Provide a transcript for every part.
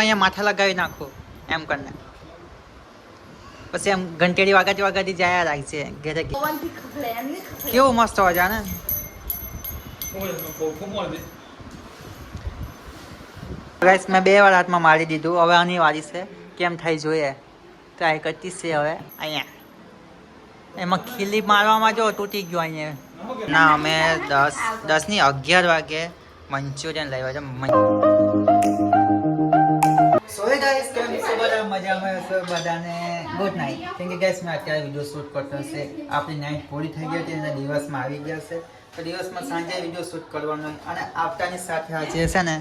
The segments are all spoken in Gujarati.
અહીંયા માથા લગાવી નાખું એમ કરીને પછી એમ ઘંટેડી વાગાતી જાય રાખશે ઘેરે કેવું મસ્ત અવાજ આવે ને ગાઈસ મેં 2 વાર હાથમાં મારી દીધું હવે આની વારી છે કેમ થાય જોઈએ ટ્રાય કરતી છે હવે અહીંયા એમાં ખીલી મારવામાં જો તૂટી ગયો અહીંયા ના અમે 10 ની 11 વાગે મંચુરિયન લાવ્યા છે સોરી ગાઈસ કેમ છો બધા મજામાં છો બધાને ગુડ નાઈટ કેમ કે ગાઈસ મેં અત્યારે વિડિયો શૂટ કરતો છે આપણી નાઈટ પૂરી થઈ ગઈ હતી અને દિવસમાં આવી ગયા છે તો દિવસમાં સાંજે વિડિયો શૂટ કરવાનો અને આપતાની સાથે આજે છે ને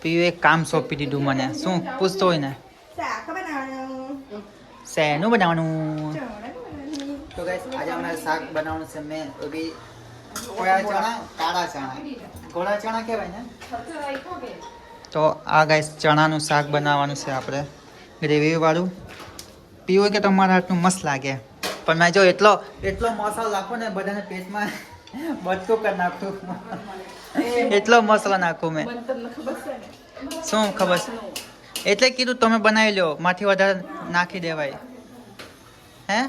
પીયુ એક કામ સોંપી દીધું મને શું પૂછતો હોય ને શેનું બનાવવાનું તો ગાઈસ આજે અમારે શાક બનાવવાનું છે મેં બી કોળા ચણા કાળા ચણા કોળા ચણા કહેવાય ને તો આ ગાઈસ ચણાનું શાક બનાવવાનું છે આપણે ગ્રેવી વાળું પીવું કે તમારા હાથનું મસ્ત લાગે પણ મેં જો એટલો મસાલો નાખો ને બધાને પેટમાં બટકું કરી નાખું એટલો મસાલો નાખું મેં શું ખબર છે એટલે કીધું તમે બનાવી લો માથી વધારે નાખી દેવાય હે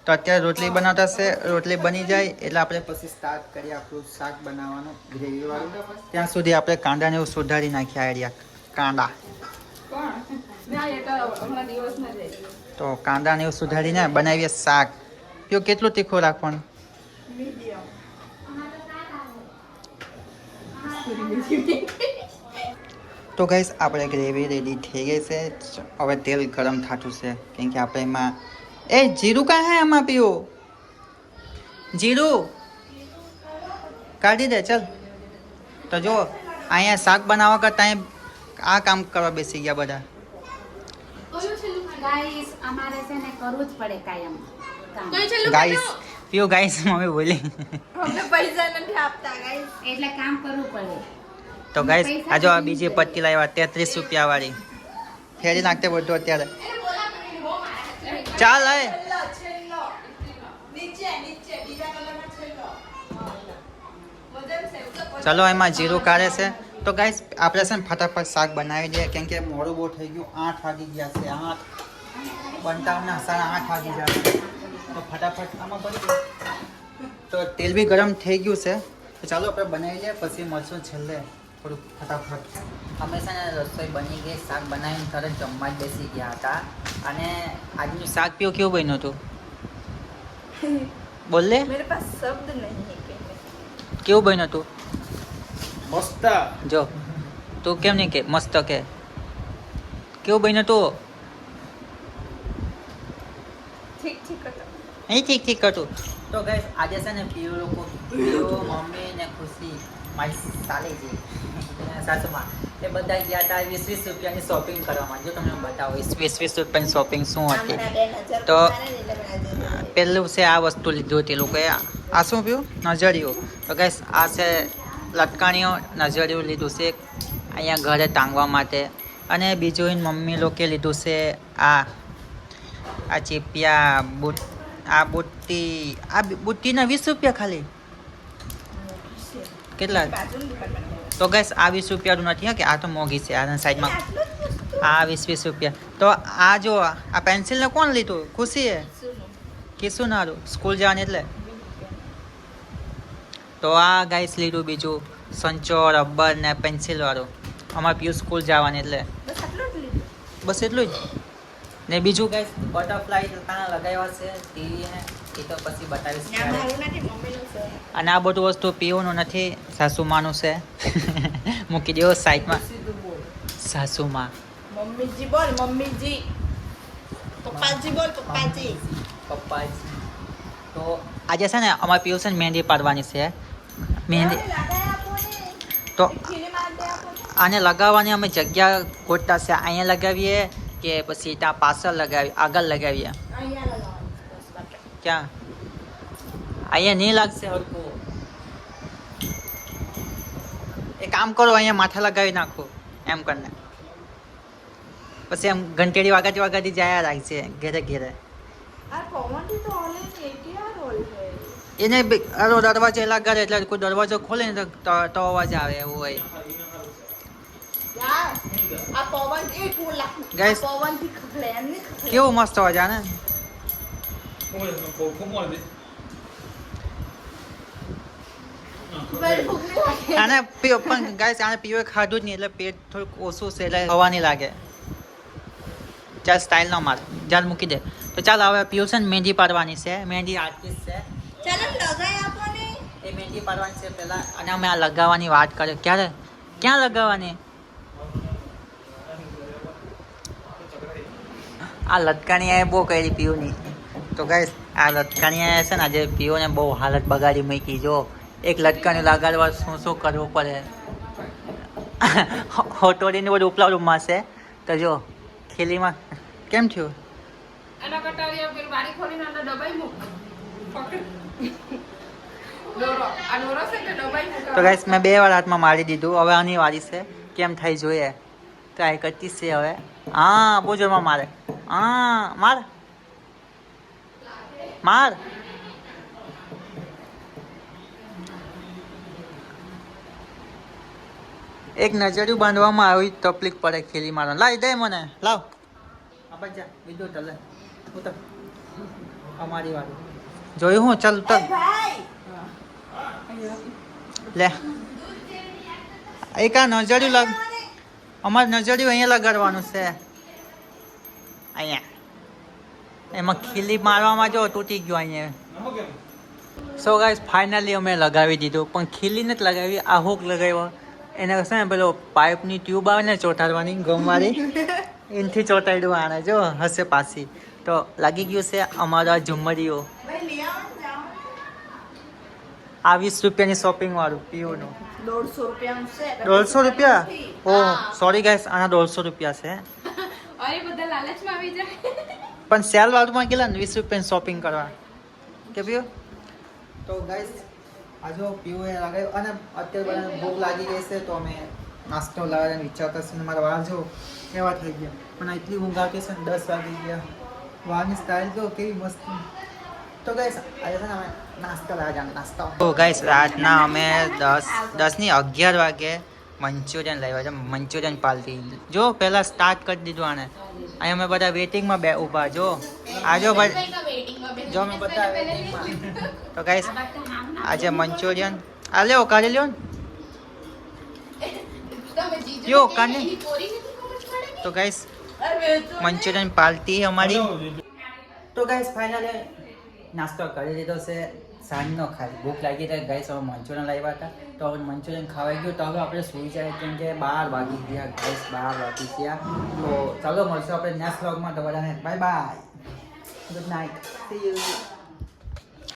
તો અત્યારે રોટલી બનાવતા છે રોટલી બની જાય એટલે આપણે પછી સ્ટાર્ટ કરીએ આપણું શાક બનાવવાનું ગ્રેવી વાળું ત્યાં સુધી આપણે કાંદાને એવું સુધારી નાખીએ આઈડિયા કાંદા તો કાંદાને એવું સુધારીને બનાવીએ શાક જો કેટલું તીખું રાખવાનું તો ગાઈસ આપણે ગ્રેવી રેડી થઈ ગઈ છે હવે તેલ ગરમ થતું છે કેમ કે આપણે એમાં એ જીરું કાં હે એમાં પીવો જીરું કાઢી દે ચલ તો જો અહીંયા શાક બનાવવા કરતા આ કામ કરવા બેસી ગયા બધા ગાઈસ અમારે છે ને કરવું જ પડે કાયમ ગાઈસ પીઓ ગાઈસ મમ્મી બોલી અમને પૈસા નથી આપતા ગાઈસ એટલે કામ કરવું પડે તો ગાઈસ આ જો આ બીજી પત્તી લાવ્યા 33 રૂપિયા વાળી ફેરી નાખતે બધું અત્યારે ચાલ હે ચલો એમાં જીરું કાઢે છે તો ગાઈસ આપણે છે ને ફટાફટ શાક બનાવી દઈએ કેમ કે મોડું બહુ થઈ ગયું 8 વાગી ગયા છે 8 બનતાના 8:30 વાગી ગયા તો ફટાફટ આમાં ભરી દે તો તેલ બી ગરમ થઈ ગયું છે તો ચાલો આપણે બનાવી લઈએ પછી મળશું છેલ્લે થોડું ફટાફટ અમે છે ને રસોઈ બની ગઈ શાક બનાવીને તરત જમવા જ બેસી ગયા હતા અને આજનું શાક પીઓ કેવું બન્યું હતું બોલ લે मेरे पास शब्द नहीं है कहने કેવું બન્યું હતું મસ્ત જો તું કેમ નહીં કે મસ્ત કે કેવું બન્યું હતું ठीक ठीक करता અહીં ઠીક હતું તો ગાઈસ આજે છે ને પીઓ લોકો પીઓ મમ્મી ને ખુશી મારી સાલી છે સાસુમાં એ બધા ગયા હતા 20-20 રૂપિયાની શોપિંગ કરવામાં જો તમને બતાવો 20-20 રૂપિયાની શોપિંગ શું હતી તો પહેલું છે આ વસ્તુ લીધું હતી લોકોએ આ શું પીવું નજરિયો તો ગાઈસ આ છે લટકાણીઓ નજરિયું લીધું છે અહીંયા ઘરે ટાંગવા માટે અને બીજું મમ્મી લોકોએ લીધું છે આ ચીપિયા બુટ આ બુટ્ટીના 20 રૂપિયા ખાલી કેટલા તો ગાઈસ આ 20 રૂપિયાનું નથી હા કે આ તો મોંઘી છે આ સાઈડમાં આ 20 રૂપિયા તો આ જો આ પેન્સિલને કોણ લીધું ખુશીએ કિસું નારું સ્કૂલ જવાની એટલે તો આ ગાઈસ લીધું બીજું સંચો રબર ને પેન્સિલ વાળું અમારે પીયુ સ્કૂલ જવાની એટલે બસ એટલું જ ને બીજું ગાઈસ બટરફ્લાય ત્યાં લગાવ્યા છે ટીવી હે એ તો પછી બતાવીશ અને આ બધું વસ્તુ પીવાનું નથી સાસુમાનું છે મૂકી દેવો સાઈડમાં સાસુમાં मम्मी जी बोल मम्मी जी पप्पा जी बोल पप्पा जी તો આજે છે ને અમારે પીવું છે ને મહેંદી પાડવાની છે મહેંદી તો આને લગાવવાની અમે જગ્યા ગોતતા છે અહીંયા લગાવીએ કે પછી ત્યાં પાછળ લગાવીએ આગળ લગાવીએ ક્યાં અહીંયા નહીં લાગશે હરખું એક કામ કરો અહીંયા માથા લગાવી નાખો એમ કરીને પછી એમ ઘંટેડી વાગાતી જાય રાખશે ઘેરે ઘેરે એને દરવાજો લગાડે એટલે કોઈ દરવાજો ખોલે ને તો અવાજ આવે એવું હોય આ પવન એ ફૂલા Guys. પવન થી ખખડે એમને ખખડે કેવું મસ્ત અવાજ આવે ને બળ ફૂગને લાગે આને પીવો પણ ગાઈસ આને પીવો ખાધું જ નહીં એટલે પેટ થોડુંક ઓછું છે એટલે હવા નહીં લાગે ચાલ સ્ટાઇલ ન માર ચાલ મૂકી દે તો ચાલ હવે પીવું છે ને મહેંદી પાડવાની છે મહેંદી આર્ટિસ્ટ છે ચાલો લગાય આપો ને એ મહેંદી પાડવાની છે પહેલા અને અમે આ લગાવવાની વાત કરીએ ક્યારે ક્યાં લગાવવાની આ લટકાણી બહુ કરી પીઓની તો ગાઈસ આ લટકાણી છે ને આજે પીઓને બહુ હાલત બગાડી મૂકી જો એક લટકાણી લગાડવા શું શું કરવું પડે હોટોડીને બધું ઉપલા રૂમમાં છે તો જો ખીલીમાં કેમ થયું એના કટારીઓ પેલી બારી ખોલીને અંદર દબાઈ મૂક પકડ દોરો આ દોરો છે કે દબાઈ મૂક તો ગાઈસ મેં 2 વાર હાથમાં મારી દીધું હવે આની વારી છે કેમ થઈ જોઈએ ટ્રાય કરતી છે હવે હા બહુ જોરમાં મારે હા માર માર એક નજરિયું બાંધવામાં આવી તકલીફ પડે ખીલી મારવા લાવી દે મને લાવ આપણે જા બીજું ચાલે ઉતર અમારી વાત જોયું હું ચાલ ઉતર ભાઈ લે એક આ નજરિયું લાગ અમારે નજરિયું અહીંયા લગાડવાનું છે અહીંયા એમાં ખીલી મારવામાં જો તૂટી ગયો અહીંયા સો ગાઈસ ફાઇનલી અમે લગાવી દીધું પણ ખીલી નથી લગાવી આ હુક લગાવ્યો એને છે ને પેલો પાઇપની ટ્યુબ આવે ને ચોંટાડવાની ગમવાળી એનાથી ચોંટાડ્યું આને જો હશે પાછી તો લાગી ગયું છે અમારા ઝુમ્મરીઓ ભાઈ લઈ આવો ને જાઓ આ 20 રૂપિયાની શોપિંગ વાળું પીઓનું 150 રૂપિયાનું છે 150 રૂપિયા ઓ હા. સોરી ગાઈસ આના 150 રૂપિયા છે અરે બધા લાલચમાં આવી જાય પણ સેલ વાળુંમાં કેટલા ને 20 રૂપિયાની શોપિંગ કરવા કે પીઓ તો ગાઈસ આજો પીઓ એ લગાવ્યો અને અત્યારે બધાને ભૂખ લાગી ગઈ છે તો અમે નાસ્તો લાવવાનો વિચારતા છે ને મારા વાળ જો કેવા થઈ ગયા પણ એટલી ઊંઘ આવતી છે ને 10 વાગી ગયા વાળની સ્ટાઇલ જો કેવી મસ્ત તો ગાઈસ આજે છે ને અમે નાસ્તો લાવવાનો નાસ્તો તો ગાઈસ રાતના અમે 10 ની 11 વાગે મંચુરિયન લાવ્યા છે મંચુરિયન પાર્ટી જો પહેલા સ્ટાર્ટ કરી દીધું આને અહીં અમે બધા વેઇટિંગમાં બે ઊભા જો આજો ભાઈ જો અમે બધા વેઇટિંગમાં તો ગાઈસ આજે મંચુરિયન આ લ્યો કાઢી લ્યો ને યો કાઢી તો ગાઈસ મંચુરિયન પાર્ટી અમારી તો ગાઈસ ફાઇનલી નાસ્તો કરી દીધો છે સાંજનો ખાલી ભૂખ લાગી હતી ગાઈસ હવે મંચુરિયન લાવ્યા હતા તો હવે મંચુરિયન ખાવાઈ ગયું તો હવે આપણે સૂઈ જાય કેમ કે 12 વાગી ગયા ગાઈસ 12 વાગી ગયા તો ચાલો મળશું આપણે નેક્સ્ટ વ્લોગમાં તો બધાને bye bye good night C you